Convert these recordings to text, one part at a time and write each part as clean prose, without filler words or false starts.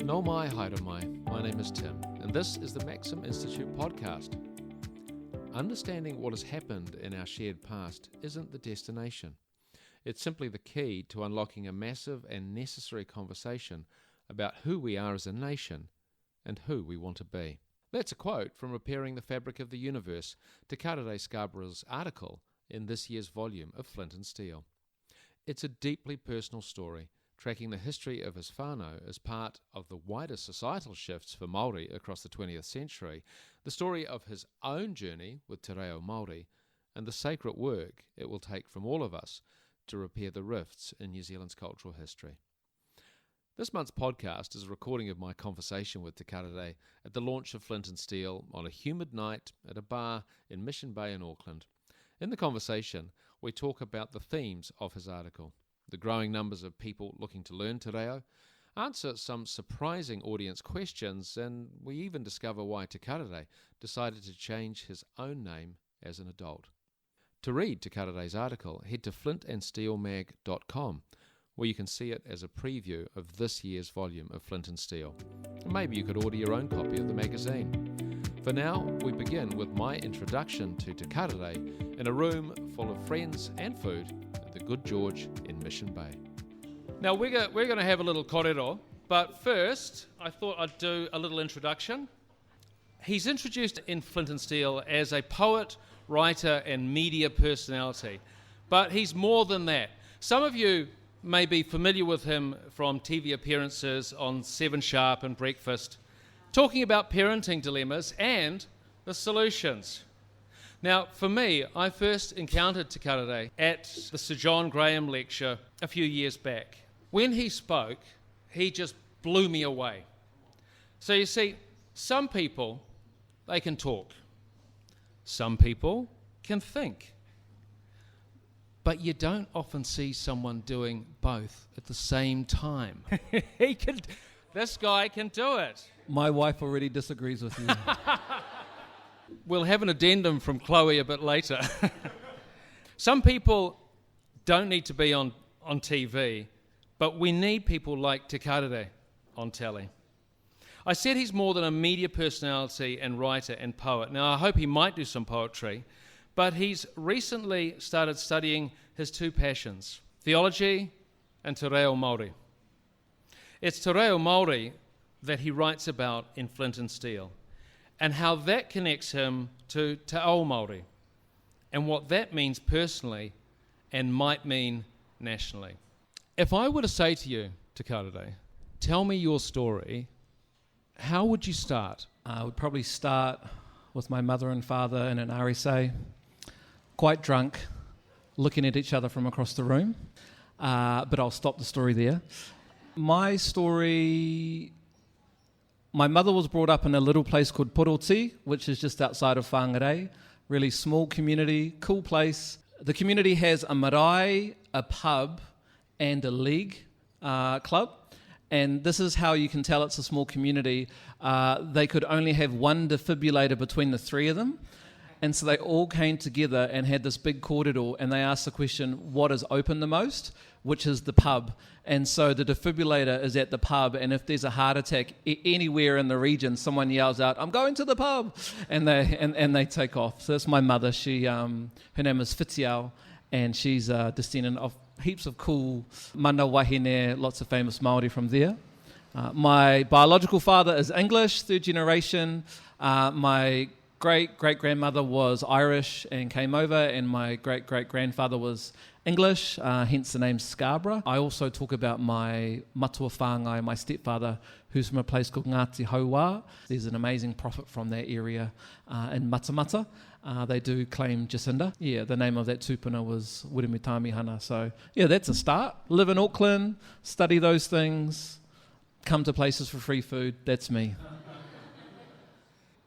No mai, haere mai. My name is Tim, and this is the Maxim Institute podcast. Understanding what has happened in our shared past isn't the destination. It's simply the key to unlocking a massive and necessary conversation about who we are as a nation and who we want to be. That's a quote from Repairing the Fabric of the Universe, Te Karere Scarborough's article in this year's volume of Flint Steel. It's a deeply personal story, tracking the history of his whānau as part of the wider societal shifts for Māori across the 20th century, the story of his own journey with Te Reo Māori, and the sacred work it will take from all of us to repair the rifts in New Zealand's cultural history. This month's podcast is a recording of my conversation with Te Karere at the launch of Flint Steel on a humid night at a bar in Mission Bay in Auckland. In the conversation, we talk about the themes of his article, the growing numbers of people looking to learn Te Reo, answer some surprising audience questions, and we even discover why Te Karere decided to change his own name as an adult. To read Te Karere's article, head to flintandsteelmag.com, where you can see it as a preview of this year's volume of Flint & Steel. And maybe you could order your own copy of the magazine. For now, we begin with my introduction to Te Karere in a room full of friends and food at the Good George in Mission Bay. Now we're going to have a little kōrero, but first I thought I'd do a little introduction. He's introduced in Flint & Steel as a poet, writer and media personality, but he's more than that. Some of you may be familiar with him from TV appearances on 7 Sharp and Breakfast, talking about parenting dilemmas and the solutions. Now, for me, I first encountered Te Karere at the Sir John Graham lecture a few years back. When he spoke, he just blew me away. So you see, some people, they can talk. Some people can think. But you don't often see someone doing both at the same time. This guy can do it. My wife already disagrees with you. We'll have an addendum from Chloe a bit later. Some people don't need to be on TV, but we need people like Te Karere on telly. I said he's more than a media personality and writer and poet. Now, I hope he might do some poetry, but he's recently started studying his two passions, theology and Te Reo Māori. It's Te Reo Māori that he writes about in Flint & Steel, and how that connects him to Te Ao Māori, and what that means personally and might mean nationally. If I were to say to you, Te Karere, tell me your story, how would you start? I would probably start with my mother and father in an RSA, quite drunk, looking at each other from across the room, but I'll stop the story there. My story... My mother was brought up in a little place called Poroti, which is just outside of Whangarei. Really small community, cool place. The community has a marae, a pub, and a league club. And this is how you can tell it's a small community. They could only have one defibrillator between the three of them. And so they all came together and had this big kōrero, and they asked the question, what is open the most? Which is the pub. And so the defibrillator is at the pub, and if there's a heart attack anywhere in the region, someone yells out, I'm going to the pub, and they take off. So that's my mother. She her name is Whitiao, and she's a descendant of heaps of cool mana wahine, lots of famous Māori from there. My biological father is English, third generation. My great-great-grandmother was Irish and came over, and my great-great-grandfather was English, hence the name Scarborough. I also talk about my matua whāngai, my stepfather, who's from a place called Ngāti Hauā. There's an amazing prophet from that area in Matamata. They do claim Jacinda. Yeah, the name of that tupuna was Wiremutamihana. So, yeah, that's a start. Live in Auckland, study those things, come to places for free food. That's me.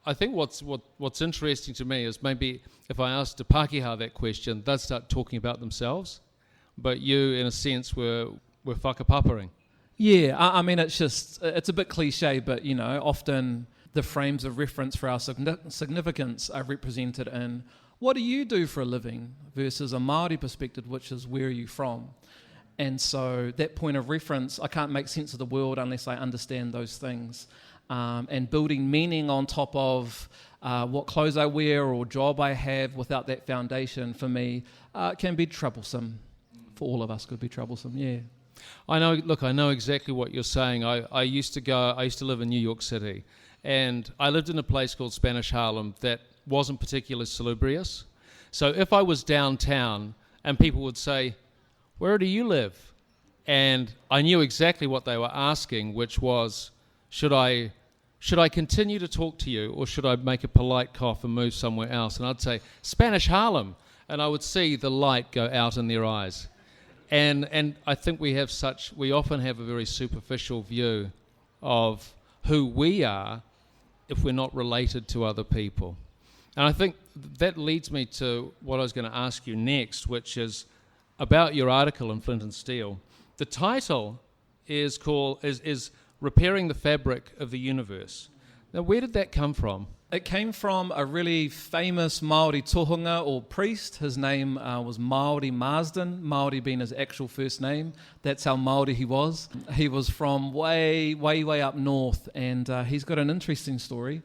I think what's interesting to me is maybe if I asked Te Pākehā that question, they'd start talking about themselves, but you, in a sense, were whakapapering. Yeah, I mean, it's a bit cliche, but, you know, often the frames of reference for our significance are represented in what do you do for a living versus a Māori perspective, which is where are you from? And so that point of reference, I can't make sense of the world unless I understand those things. And building meaning on top of what clothes I wear or job I have without that foundation, for me, can be troublesome. For all of us, could be troublesome, yeah. I know exactly what you're saying. I used to live in New York City, and I lived in a place called Spanish Harlem that wasn't particularly salubrious. So if I was downtown and people would say, "Where do you live?" And I knew exactly what they were asking, which was, should I continue to talk to you, or should I make a polite cough and move somewhere else? And I'd say, "Spanish Harlem." And I would see the light go out in their eyes. And I think we often have a very superficial view of who we are if we're not related to other people. And I think that leads me to what I was going to ask you next, which is about your article in Flint Steel. The title is Repairing the Fabric of the Universe. Now, where did that come from? It came from a really famous Māori tohunga or priest. His name was Māori Marsden, Māori being his actual first name. That's how Māori he was. He was from way, way, way up north, and he's got an interesting story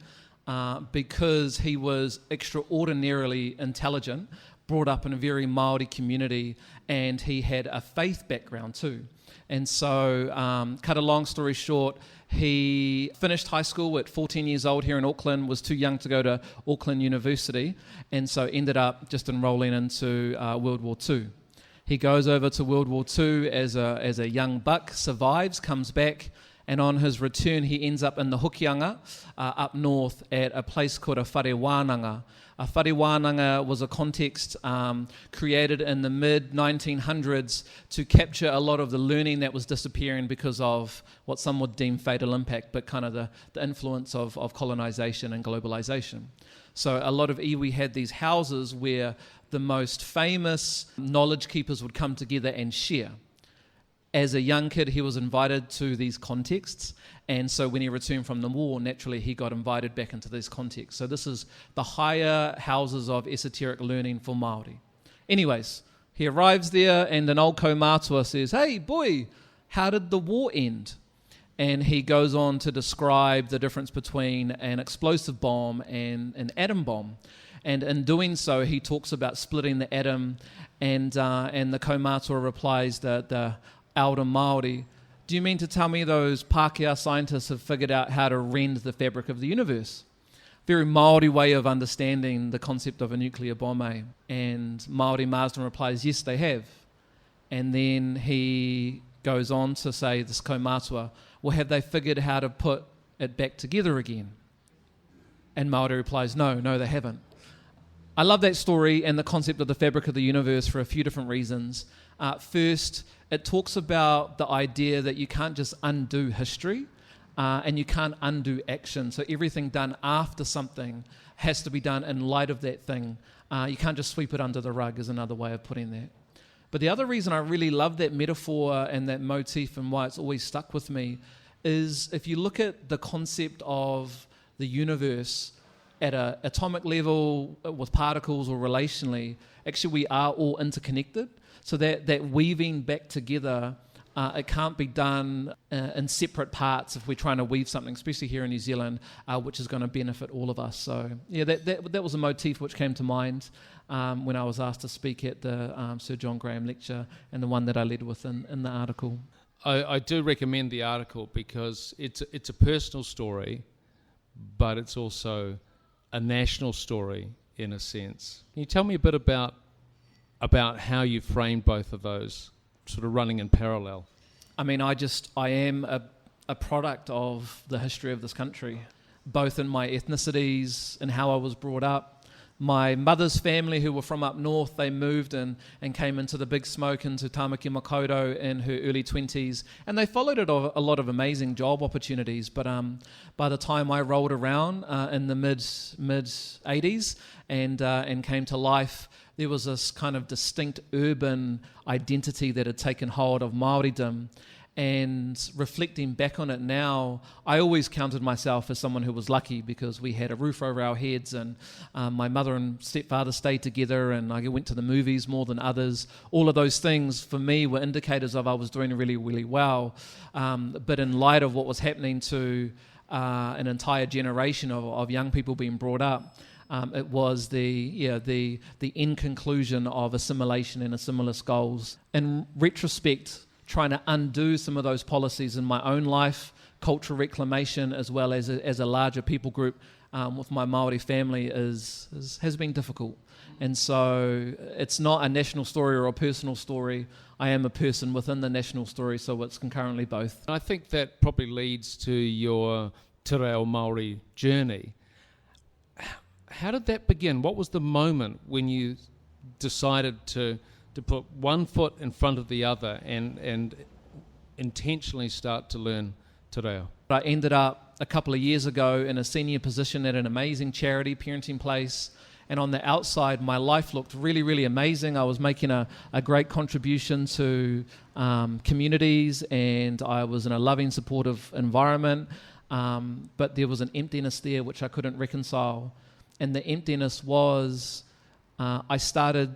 because he was extraordinarily intelligent, brought up in a very Māori community, and he had a faith background too. And so, cut a long story short, he finished high school at 14 years old here in Auckland, was too young to go to Auckland University, and so ended up just enrolling into World War II. He goes over to World War II as a young buck, survives, comes back, and on his return he ends up in the Hokianga up north at a place called a whare wānanga. A whare wānanga was a context created in the mid-1900s to capture a lot of the learning that was disappearing because of what some would deem fatal impact, but kind of the influence of colonization and globalization. So a lot of iwi had these houses where the most famous knowledge keepers would come together and share. As a young kid, he was invited to these contexts, and so when he returned from the war, naturally he got invited back into these contexts. So this is the higher houses of esoteric learning for Māori. Anyways, he arrives there, and an old kaumātua says, "Hey, boy, how did the war end?" And he goes on to describe the difference between an explosive bomb and an atom bomb. And in doing so, he talks about splitting the atom, and the kaumātua replies that the Aora Māori, "Do you mean to tell me those Pākehā scientists have figured out how to rend the fabric of the universe?" Very Māori way of understanding the concept of a nuclear bomb, eh? And Māori Marsden replies, "Yes, they have." And then he goes on to say, this kaumātua, "Well, have they figured how to put it back together again?" And Māori replies, no, they haven't. I love that story and the concept of the fabric of the universe for a few different reasons. First, it talks about the idea that you can't just undo history and you can't undo action. So everything done after something has to be done in light of that thing. You can't just sweep it under the rug, is another way of putting that. But the other reason I really love that metaphor and that motif and why it's always stuck with me is if you look at the concept of the universe at an atomic level with particles or relationally, actually we are all interconnected. So that weaving back together, it can't be done in separate parts if we're trying to weave something, especially here in New Zealand, which is going to benefit all of us. So yeah, that was a motif which came to mind when I was asked to speak at the Sir John Graham lecture and the one that I led with in the article. I do recommend the article because it's a personal story, but it's also a national story in a sense. Can you tell me a bit about how you framed both of those sort of running in parallel? I mean, I am a product of the history of this country, both in my ethnicities and how I was brought up. My mother's family, who were from up north, they moved and came into the big smoke into Tāmaki Makaurau in her early 20s, and they followed it a lot of amazing job opportunities. But by the time I rolled around in the mid 80s and came to life, there was this kind of distinct urban identity that had taken hold of Māoridom. And reflecting back on it now, I always counted myself as someone who was lucky because we had a roof over our heads, and my mother and stepfather stayed together, and I went to the movies more than others. All of those things for me were indicators of I was doing really, really well. But in light of what was happening to an entire generation of young people being brought up, it was the end conclusion of assimilation and assimilist goals. In retrospect, trying to undo some of those policies in my own life, cultural reclamation, as well as a larger people group with my Māori family has been difficult. And so it's not a national story or a personal story. I am a person within the national story, so it's concurrently both. I think that probably leads to your Te Reo Māori journey. How did that begin? What was the moment when you decided to put one foot in front of the other and intentionally start to learn Te Reo? I ended up a couple of years ago in a senior position at an amazing charity parenting place, and on the outside my life looked really, really amazing. I was making a great contribution to communities, and I was in a loving, supportive environment, but there was an emptiness there which I couldn't reconcile. And the emptiness was I started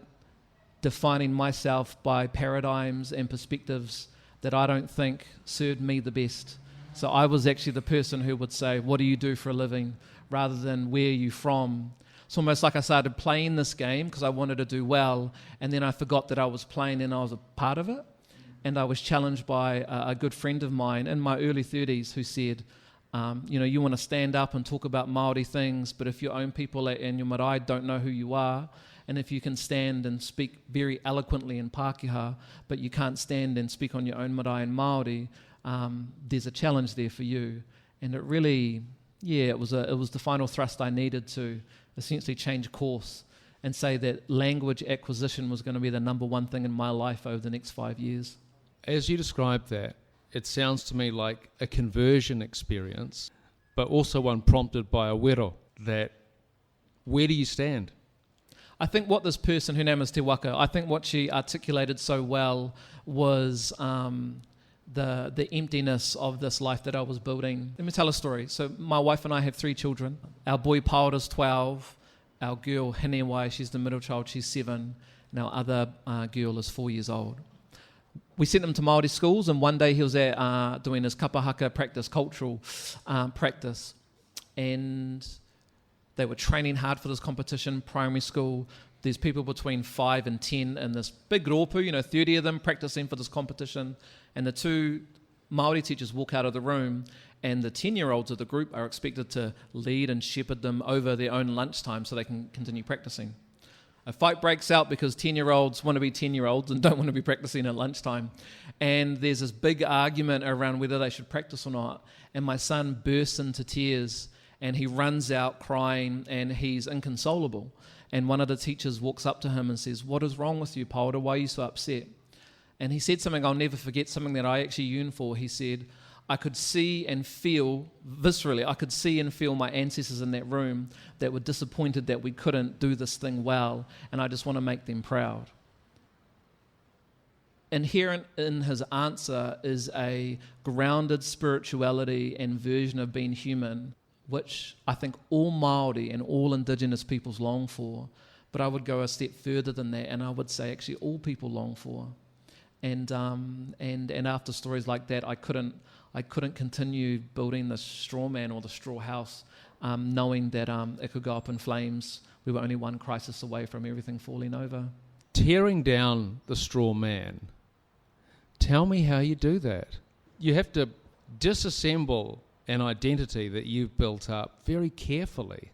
defining myself by paradigms and perspectives that I don't think served me the best. So I was actually the person who would say, what do you do for a living, rather than where are you from? It's almost like I started playing this game because I wanted to do well, and then I forgot that I was playing and I was a part of it. And I was challenged by a good friend of mine in my early 30s who said, you want to stand up and talk about Māori things, but if your own people and your marae don't know who you are, and if you can stand and speak very eloquently in Pākehā, but you can't stand and speak on your own marae in Māori, there's a challenge there for you. And it really, it was the final thrust I needed to essentially change course and say that language acquisition was going to be the number one thing in my life over the next 5 years. As you describe that, it sounds to me like a conversion experience, but also one prompted by a wero. That, where do you stand? I think what this person, her name is Te Waka, I think what she articulated so well was the emptiness of this life that I was building. Let me tell a story. So my wife and I have 3 children. Our boy Paora's 12, our girl Hinewai, she's the middle child, she's 7, and our other girl is 4 years old. We sent him to Māori schools, and one day he was at doing his kapahaka practice, cultural practice, and they were training hard for this competition, primary school. There's people between 5 and 10 in this big rōpū, 30 of them practicing for this competition, and the 2 Māori teachers walk out of the room, and the 10-year-olds of the group are expected to lead and shepherd them over their own lunchtime so they can continue practicing. A fight breaks out because 10-year-olds want to be 10-year-olds and don't want to be practicing at lunchtime. And there's this big argument around whether they should practice or not. And my son bursts into tears and he runs out crying and he's inconsolable. And one of the teachers walks up to him and says, "What is wrong with you, Paora? Why are you so upset?" And he said something I'll never forget, something that I actually yearn for. He said, I could see and feel, viscerally, I could see and feel my ancestors in that room that were disappointed that we couldn't do this thing well, and I just want to make them proud. Inherent in his answer is a grounded spirituality and version of being human, which I think all Māori and all Indigenous peoples long for, but I would go a step further than that, and I would say actually all people long for. And after stories like that, I couldn't continue building the straw man or the straw house, knowing that it could go up in flames. We were only one crisis away from everything falling over. Tearing down the straw man. Tell me how you do that. You have to disassemble an identity that you've built up very carefully,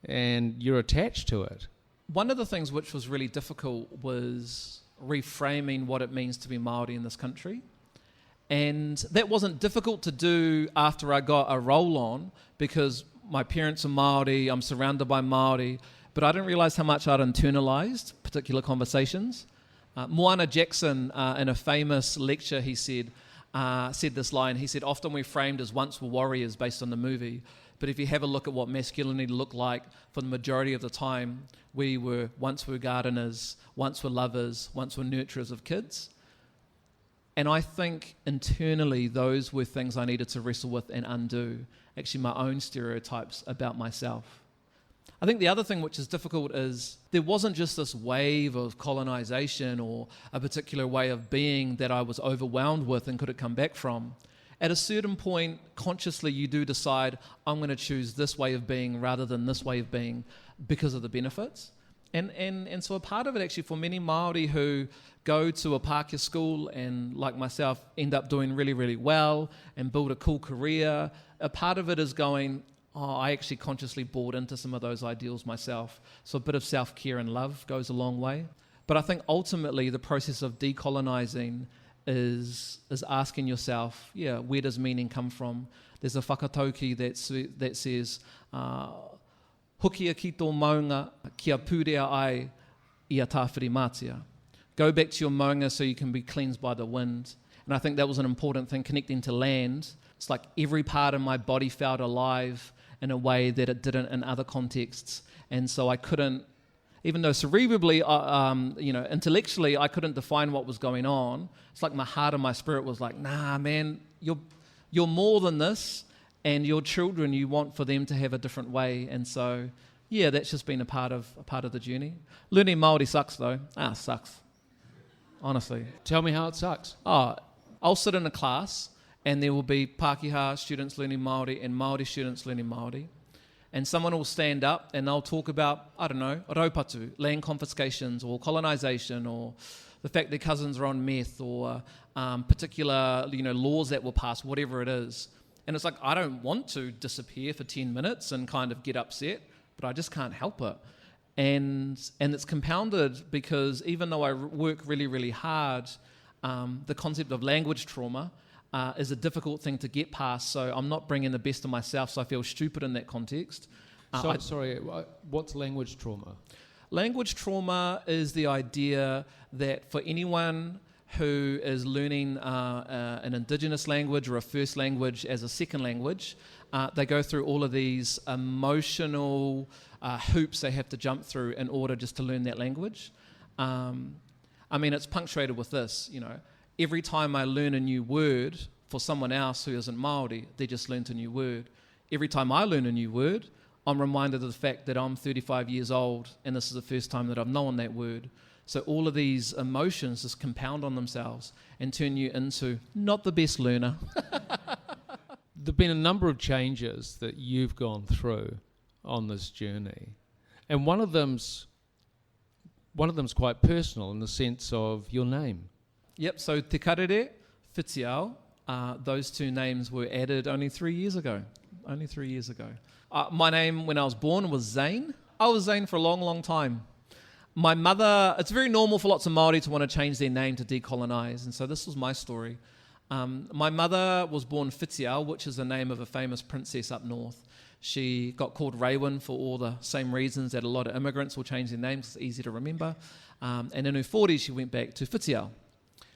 and you're attached to it. One of the things which was really difficult was reframing what it means to be Māori in this country. And that wasn't difficult to do after I got a roll on, because my parents are Māori, I'm surrounded by Māori, but I didn't realise how much I'd internalised particular conversations. Moana Jackson, in a famous lecture, he said this line. He said, often we're framed as once were warriors based on the movie, but if you have a look at what masculinity looked like for the majority of the time, we were once were gardeners, once were lovers, once were nurturers of kids. And I think internally those were things I needed to wrestle with and undo, actually my own stereotypes about myself. I think the other thing which is difficult is there wasn't just this wave of colonization or a particular way of being that I was overwhelmed with and couldn't come back from. At a certain point, consciously you do decide, I'm going to choose this way of being rather than this way of being because of the benefits. And so a part of it actually for many Māori who go to a Pākehā school and like myself end up doing really, really well and build a cool career, a part of it is going, I actually consciously bought into some of those ideals myself. So a bit of self-care and love goes a long way. But I think ultimately the process of decolonizing is asking yourself, where does meaning come from? There's a whakatauki that says, Hukia ki tō maunga, kia pūrea ai I a tāwhiri mātia. Go back to your maunga so you can be cleansed by the wind. And I think that was an important thing, connecting to land. It's like every part of my body felt alive in a way that it didn't in other contexts. And so I couldn't, even though cerebrally, intellectually, I couldn't define what was going on. It's like my heart and my spirit was like, nah, man, you're more than this. And your children, you want for them to have a different way. And so, that's just been a part of the journey. Learning Māori sucks though. Sucks. Honestly. Tell me how it sucks. I'll sit in a class and there will be Pākehā students learning Māori and Māori students learning Māori. And someone will stand up and they'll talk about, I don't know, raupatu, land confiscations or colonisation or the fact their cousins are on meth or particular laws that were passed, whatever it is. And it's like, I don't want to disappear for 10 minutes and kind of get upset, but I just can't help it. And it's compounded because even though I work really, really hard, the concept of language trauma is a difficult thing to get past. So I'm not bringing the best of myself, so I feel stupid in that context. Sorry, what's language trauma? Language trauma is the idea that for anyone who is learning an indigenous language or a first language as a second language, they go through all of these emotional hoops they have to jump through in order just to learn that language. It's punctuated with this, every time I learn a new word for someone else who isn't Māori, they just learnt a new word. Every time I learn a new word, I'm reminded of the fact that I'm 35 years old and this is the first time that I've known that word. So all of these emotions just compound on themselves and turn you into not the best learner. There've been a number of changes that you've gone through on this journey. And one of them's quite personal in the sense of your name. Yep, so Te Karere, Whitiao, those two names were added only 3 years ago. My name when I was born was Zane. I was Zane for a long, long time. My mother, it's very normal for lots of Māori to want to change their name to decolonize, and so this was my story. My mother was born Whitiao, which is the name of a famous princess up north. She got called Raewyn for all the same reasons that a lot of immigrants will change their names, it's easy to remember. And in her 40s, she went back to Whitiao.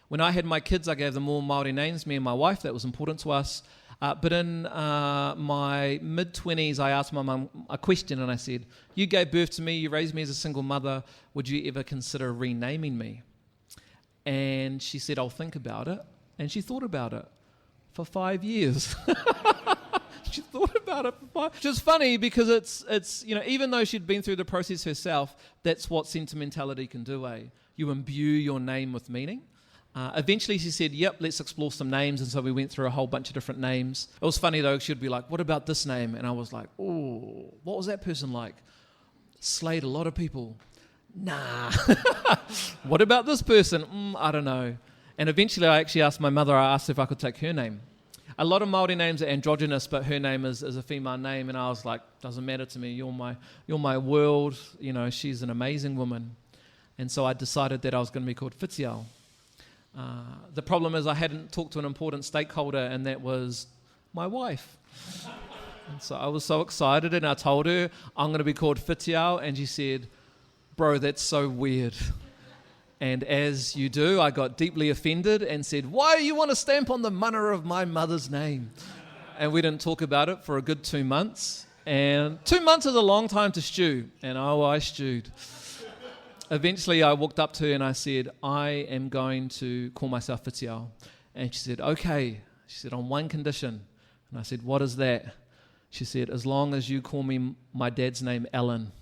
When I had my kids, I gave them all Māori names, me and my wife, that was important to us. But in my mid-20s, I asked my mum a question and I said, you gave birth to me, you raised me as a single mother, would you ever consider renaming me? And she said, I'll think about it. And she thought about it for 5 years. She thought about it for 5 years. Which is funny because it's even though she'd been through the process herself, that's what sentimentality can do, You imbue your name with meaning. Eventually she said, yep, let's explore some names. And so we went through a whole bunch of different names. It was funny though, she'd be like, what about this name? And I was like, oh, what was that person like? Slayed a lot of people. Nah. What about this person? I don't know. And eventually I actually asked my mother, I asked if I could take her name. A lot of Māori names are androgynous, but her name is a female name. And I was like, doesn't matter to me. You're my world. She's an amazing woman. And so I decided that I was going to be called Whitiao. The problem is I hadn't talked to an important stakeholder, and that was my wife. And so I was so excited, and I told her I'm going to be called Whitiao, and she said, bro, that's so weird. And as you do, I got deeply offended and said, why do you want to stamp on the mana of my mother's name? And we didn't talk about it for a good 2 months. And 2 months is a long time to stew, and I stewed. eventually I walked up to her and I said, I am going to call myself Whitiao. And she said, okay. She said, on one condition. And I said, what is that? She said, as long as you call me my dad's name, Alan.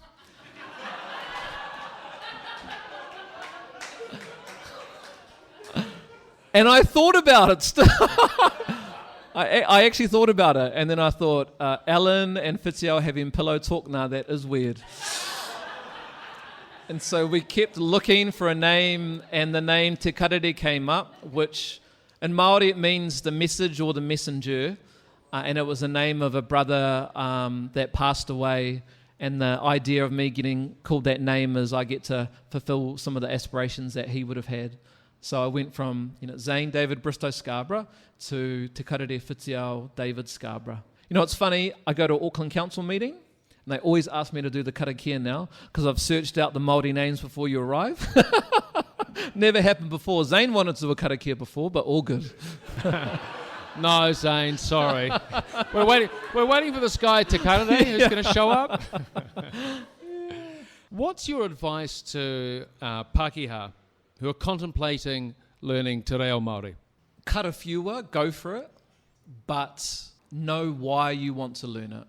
And I thought about it still. I actually thought about it. And then I thought, Alan and Whitiao having pillow talk? Nah, that is weird. And so we kept looking for a name, and the name Te Karere came up, which in Māori it means the message or the messenger. And it was the name of a brother that passed away. And the idea of me getting called that name is I get to fulfill some of the aspirations that he would have had. So I went from Zane David Bristow Scarborough to Te Karere Whitiao David Scarborough. It's funny, I go to an Auckland Council meeting, and they always ask me to do the karakia now, because I've searched out the Māori names before you arrive. Never happened before. Zane wanted to do a karakia before, but all good. No, Zane, sorry. We're waiting for this guy, Te Karere, who's going to show up. What's your advice to Pākehā who are contemplating learning te reo Māori? Karawhiua, go for it, but know why you want to learn it.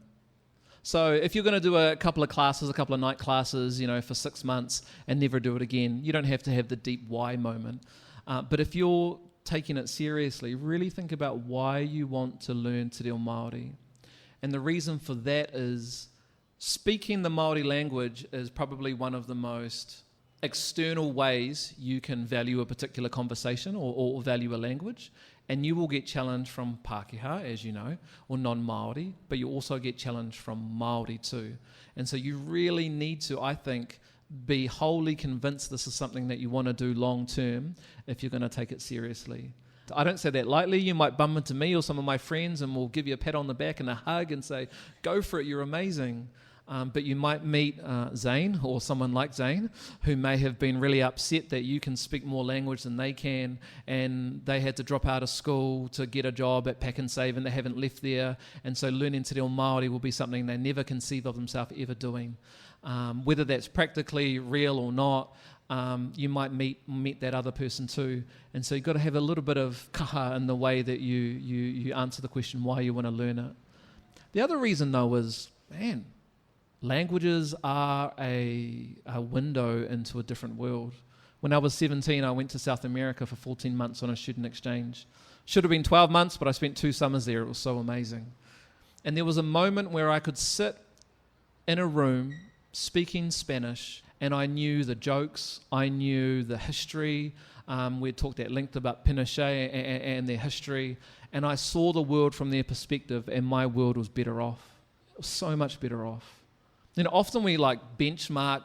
So if you're going to do a couple of classes, a couple of night classes, for 6 months and never do it again, you don't have to have the deep why moment. But if you're taking it seriously, really think about why you want to learn te reo Māori. And the reason for that is speaking the Māori language is probably one of the most external ways you can value a particular conversation or value a language, and you will get challenged from Pākehā, as you know, or non-Māori, but you also get challenged from Māori too. And so you really need to, I think, be wholly convinced this is something that you want to do long term if you're going to take it seriously. I don't say that lightly. You might bump into me or some of my friends and we'll give you a pat on the back and a hug and say, go for it, you're amazing. But you might meet Zane or someone like Zane who may have been really upset that you can speak more language than they can, and they had to drop out of school to get a job at Pack and Save and they haven't left there, and so learning te reo Māori will be something they never conceive of themselves ever doing. Whether that's practically real or not, you might meet that other person too. And so you've got to have a little bit of kaha in the way that you answer the question why you want to learn it. The other reason though is, languages are a window into a different world. When I was 17, I went to South America for 14 months on a student exchange. Should have been 12 months, but I spent 2 summers there. It was so amazing. And there was a moment where I could sit in a room speaking Spanish, and I knew the jokes, I knew the history. We talked at length about Pinochet and their history, and I saw the world from their perspective, and my world was better off. It was so much better off. Often we benchmark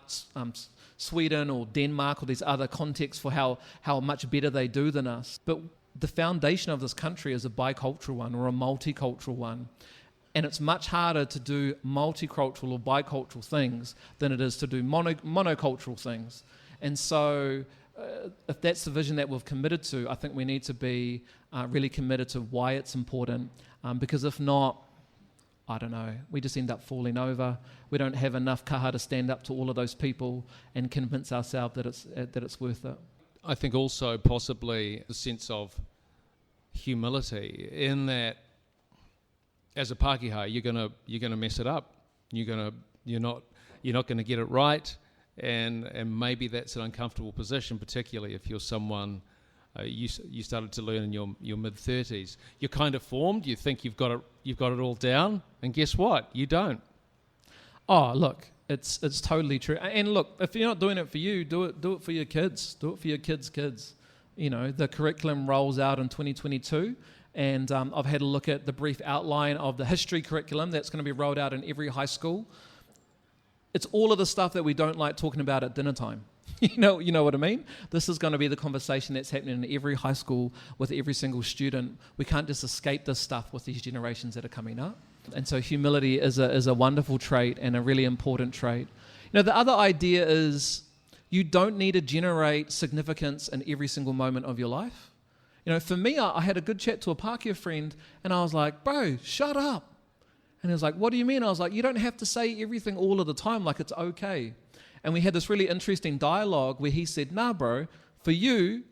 Sweden or Denmark or these other contexts for how much better they do than us. But the foundation of this country is a bicultural one or a multicultural one. And it's much harder to do multicultural or bicultural things than it is to do monocultural things. And so if that's the vision that we've committed to, I think we need to be really committed to why it's important. Because if not, I don't know, we just end up falling over. We don't have enough kaha to stand up to all of those people and convince ourselves that it's worth it. I think also possibly the sense of humility in that as a Pākehā, you're gonna mess it up. You're not gonna get it right, and maybe that's an uncomfortable position, particularly if you're someone you started to learn in your mid-30s. You're kind of formed. You think you've got it all down, and guess what? You don't. Oh, look, it's totally true. And look, if you're not doing it for you, do it for your kids. Do it for your kids' kids. The curriculum rolls out in 2022. And I've had a look at the brief outline of the history curriculum that's going to be rolled out in every high school. It's all of the stuff that we don't like talking about at dinner time. You know what I mean? This is going to be the conversation that's happening in every high school with every single student. We can't just escape this stuff with these generations that are coming up. And so humility is a wonderful trait and a really important trait. The other idea is you don't need to generate significance in every single moment of your life. For me, I had a good chat to a Pākehā friend, and I was like, bro, shut up. And he was like, what do you mean? I was like, you don't have to say everything all of the time, like it's okay. And we had this really interesting dialogue where he said, nah, bro, for you,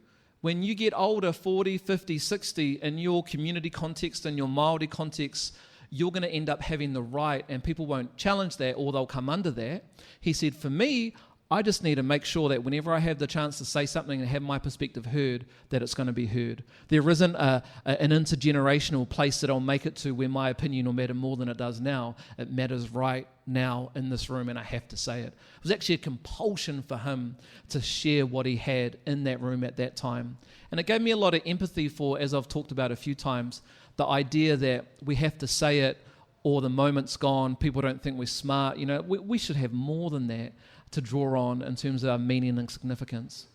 when you get older, 40, 50, 60, in your community context, in your Māori context, you're going to end up having the right, and people won't challenge that or they'll come under that. He said, for me, I just need to make sure that whenever I have the chance to say something and have my perspective heard, that it's going to be heard. There isn't an intergenerational place that I'll make it to where my opinion will matter more than it does now. It matters right now in this room, and I have to say it. It was actually a compulsion for him to share what he had in that room at that time. And it gave me a lot of empathy for, as I've talked about a few times, the idea that we have to say it or the moment's gone, people don't think we're smart. You know, we should have more than that to draw on in terms of our meaning and significance.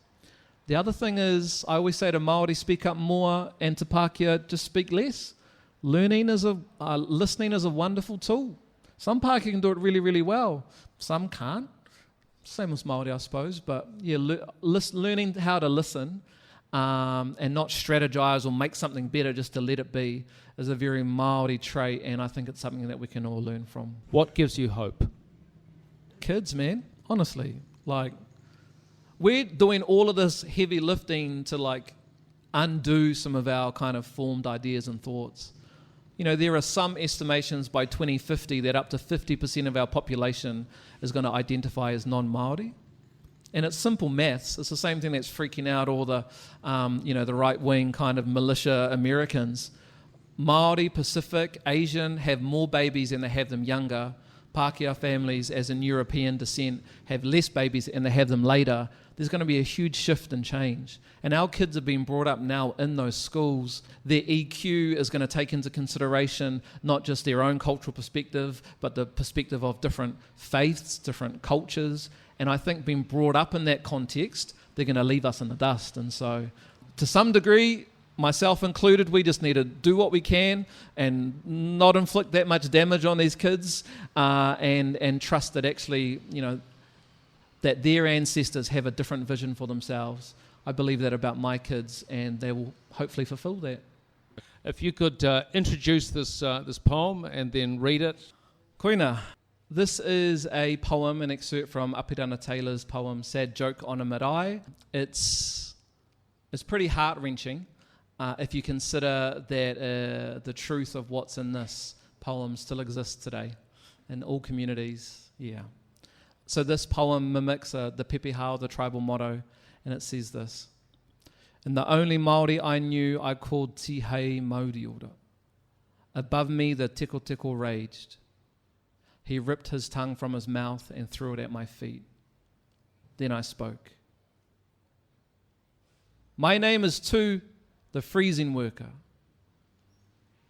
The other thing is, I always say to Māori, speak up more, and to Pākehā, just speak less. Listening is a wonderful tool. Some Pākehā can do it really, really well. Some can't. Same as Māori, I suppose. But yeah, learning how to listen and not strategize or make something better just to let it be is a very Māori trait, and I think it's something that we can all learn from. What gives you hope? Kids, man. Honestly, like, we're doing all of this heavy lifting to like undo some of our kind of formed ideas and thoughts. You know, there are some estimations by 2050 that up to 50% of our population is going to identify as non-Māori. And it's simple maths. It's the same thing that's freaking out all the, the right-wing kind of militia Americans. Māori, Pacific, Asian have more babies and they have them younger. Pākehā families, as in European descent, have less babies and they have them later. There's going to be a huge shift and change. And our kids are being brought up now in those schools. Their EQ is going to take into consideration not just their own cultural perspective, but the perspective of different faiths, different cultures. And I think being brought up in that context, they're going to leave us in the dust. And so, to some degree, myself included, we just need to do what we can and not inflict that much damage on these kids, and trust that actually, that their ancestors have a different vision for themselves. I believe that about my kids, and they will hopefully fulfill that. If you could introduce this poem and then read it. Koina. This is a poem, an excerpt from Apirana Taylor's poem, Sad Joke on a Marae. It's pretty heart-wrenching. If you consider that the truth of what's in this poem still exists today in all communities, yeah. So this poem mimics the pepe hao, the tribal motto, and it says this: "And the only Māori I knew I called Te Hei Mauriora. Above me the teko teko raged. He ripped his tongue from his mouth and threw it at my feet. Then I spoke. My name is Tu, the freezing worker.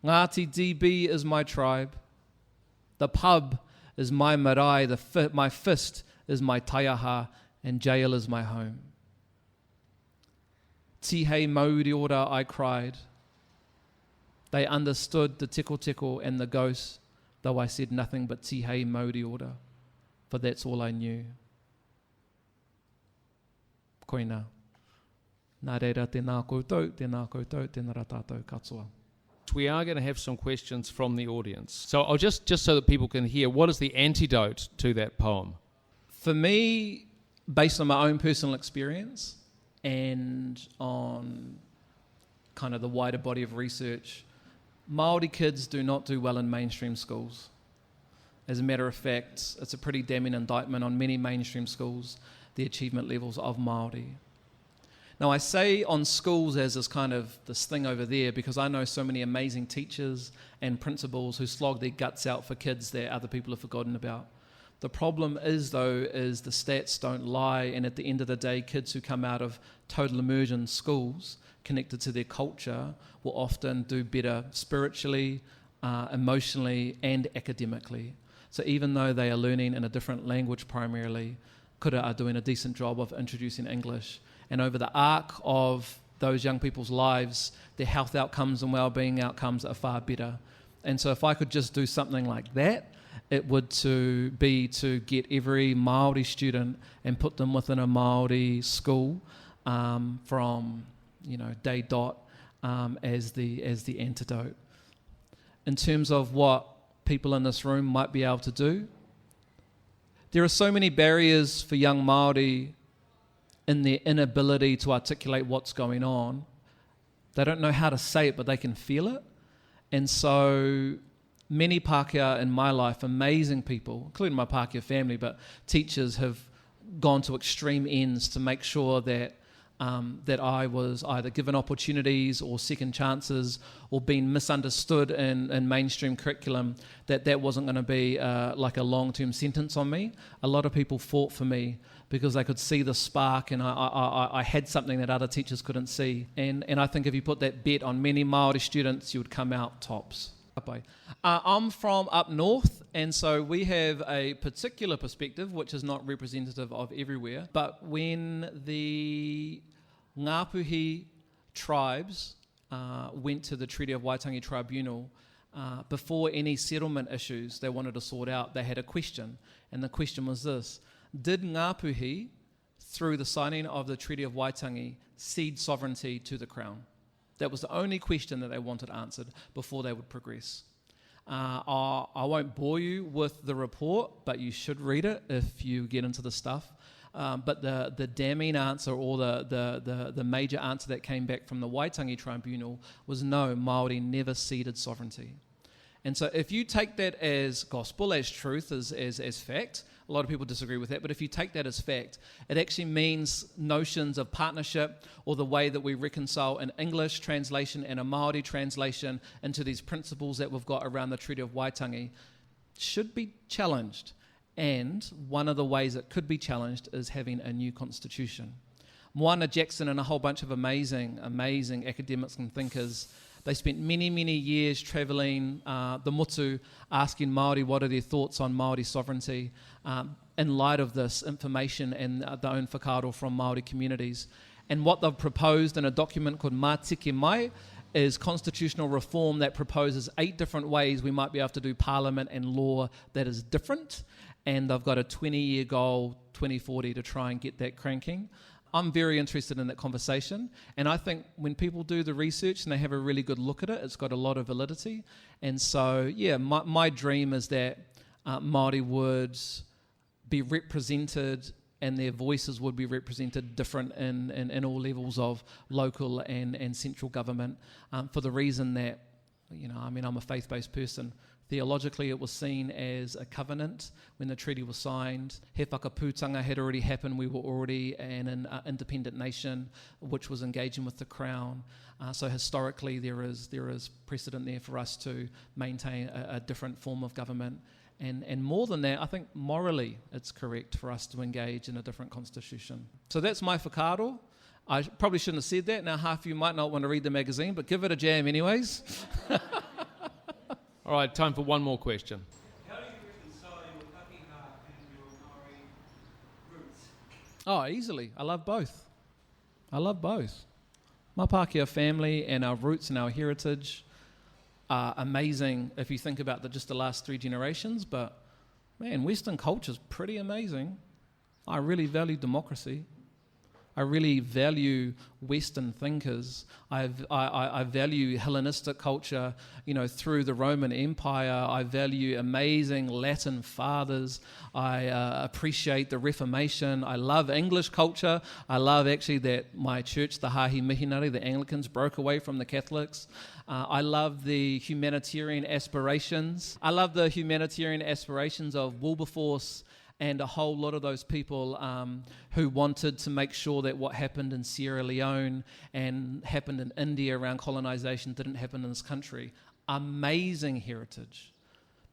Ngāti DB is my tribe. The pub is my marae, my fist is my taiaha, and jail is my home. Te hei mauriora, I cried. They understood the teko teko and the ghost, though I said nothing but te hei mauriora, for that's all I knew." Koina. Nā reira, tēnā koutou, tēnā koutou, tēnā rā tātou katoa. We are going to have some questions from the audience. So I'll just so that people can hear, what is the antidote to that poem? For me, based on my own personal experience and on kind of the wider body of research, Māori kids do not do well in mainstream schools. As a matter of fact, it's a pretty damning indictment on many mainstream schools, the achievement levels of Māori. Now, I say on schools as this thing over there because I know so many amazing teachers and principals who slog their guts out for kids that other people have forgotten about. The problem is the stats don't lie, and at the end of the day, kids who come out of total immersion schools connected to their culture will often do better spiritually, emotionally, and academically. So even though they are learning in a different language primarily, kura are doing a decent job of introducing English. And over the arc of those young people's lives, their health outcomes and well-being outcomes are far better. And so if I could just do something like that, it would be to get every Māori student and put them within a Māori school from day dot as the antidote. In terms of what people in this room might be able to do, There are so many barriers for young Māori in their inability to articulate what's going on. They don't know how to say it, but they can feel it. And so many Pākehā in my life, amazing people, including my Pākehā family, but teachers have gone to extreme ends to make sure that that I was either given opportunities or second chances or been misunderstood in mainstream curriculum, that wasn't going to be like a long-term sentence on me. A lot of people fought for me because they could see the spark, and I had something that other teachers couldn't see. And I think if you put that bet on many Māori students, you would come out tops. I'm from up north, and so we have a particular perspective which is not representative of everywhere. But when the Ngāpuhi tribes went to the Treaty of Waitangi Tribunal, before any settlement issues they wanted to sort out, they had a question. And the question was this: did Ngāpuhi, through the signing of the Treaty of Waitangi, cede sovereignty to the Crown? That was the only question that they wanted answered before they would progress. I won't bore you with the report, but you should read it if you get into the stuff. But the damning answer, or the major answer that came back from the Waitangi Tribunal was no, Māori never ceded sovereignty. And so if you take that as gospel, as truth, as fact, a lot of people disagree with that, but if you take that as fact, it actually means notions of partnership, or the way that we reconcile an English translation and a Māori translation into these principles that we've got around the Treaty of Waitangi, should be challenged. And one of the ways it could be challenged is having a new constitution. Moana Jackson and a whole bunch of amazing academics and thinkers, they spent many, many years travelling the motu, asking Māori what are their thoughts on Māori sovereignty in light of this information and their own whakaaro from Māori communities. And what they've proposed in a document called Mā Tike Mai is constitutional reform that proposes 8 different ways we might be able to do parliament and law that is different. And they've got a 20-year goal, 2040, to try and get that cranking. I'm very interested in that conversation, and I think when people do the research and they have a really good look at it, it's got a lot of validity. And so, yeah, my dream is that Māori would be represented and their voices would be represented different in all levels of local and central government, for the reason that, I'm a faith-based person. Theologically, it was seen as a covenant when the treaty was signed. He whakapūtanga had already happened. We were already an independent nation which was engaging with the Crown. So historically, there is precedent there for us to maintain a different form of government. And more than that, I think morally it's correct for us to engage in a different constitution. So that's my whakaaro. I probably shouldn't have said that. Now, half of you might not want to read the magazine, but give it a jam anyways. All right, time for one more question. How do you reconcile your Pākehā and your Māori roots? Oh, easily. I love both. My Pākehā family and our roots and our heritage are amazing if you think about just the last 3 generations, but man, Western culture is pretty amazing. I really value democracy. I really value Western thinkers. I value Hellenistic culture, through the Roman Empire. I value amazing Latin fathers. I appreciate the Reformation. I love English culture. I love actually that my church, the Hāhi Mihinari, the Anglicans, broke away from the Catholics. I love the humanitarian aspirations. I love the humanitarian aspirations of Wilberforce and a whole lot of those people who wanted to make sure that what happened in Sierra Leone and happened in India around colonization didn't happen in this country. Amazing heritage.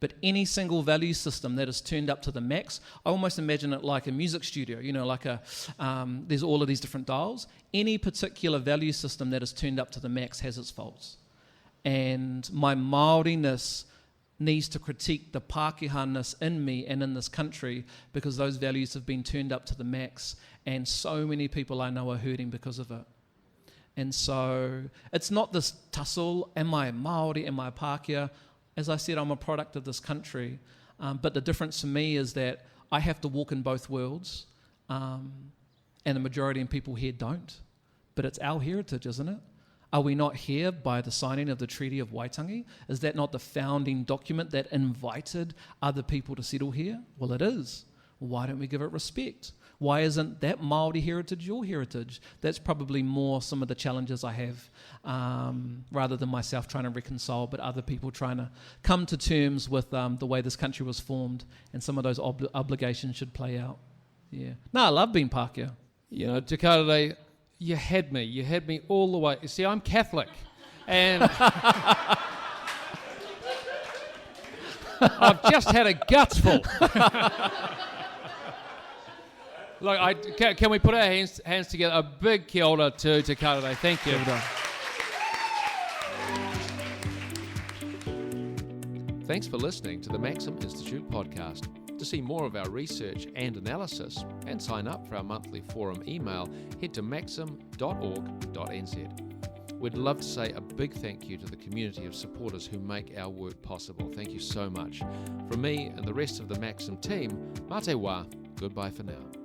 But any single value system that is turned up to the max, I almost imagine it like a music studio, there's all of these different dials. Any particular value system that is turned up to the max has its faults. And my Māoriness needs to critique the Pākehā-ness in me and in this country, because those values have been turned up to the max, and so many people I know are hurting because of it. And so it's not this tussle, am I Māori, am I Pākehā? As I said, I'm a product of this country, but the difference for me is that I have to walk in both worlds, and the majority of people here don't. But it's our heritage, isn't it? Are we not here by the signing of the Treaty of Waitangi? Is that not the founding document that invited other people to settle here? Well, it is. Why don't we give it respect? Why isn't that Māori heritage your heritage? That's probably more some of the challenges I have, rather than myself trying to reconcile, but other people trying to come to terms with the way this country was formed, and some of those obligations should play out. Yeah. No, I love being Pākehā. You know, Te Karere, you had me all the way. You see, I'm Catholic, and I've just had a gutsful. Look, can we put our hands together? A big kia ora to Te Karere. Thank you. Thanks for listening to the Maxim Institute podcast. To see more of our research and analysis and sign up for our monthly forum email, head to maxim.org.nz. We'd love to say a big thank you to the community of supporters who make our work possible. Thank you so much. From me and the rest of the Maxim team, mā te wā, goodbye for now.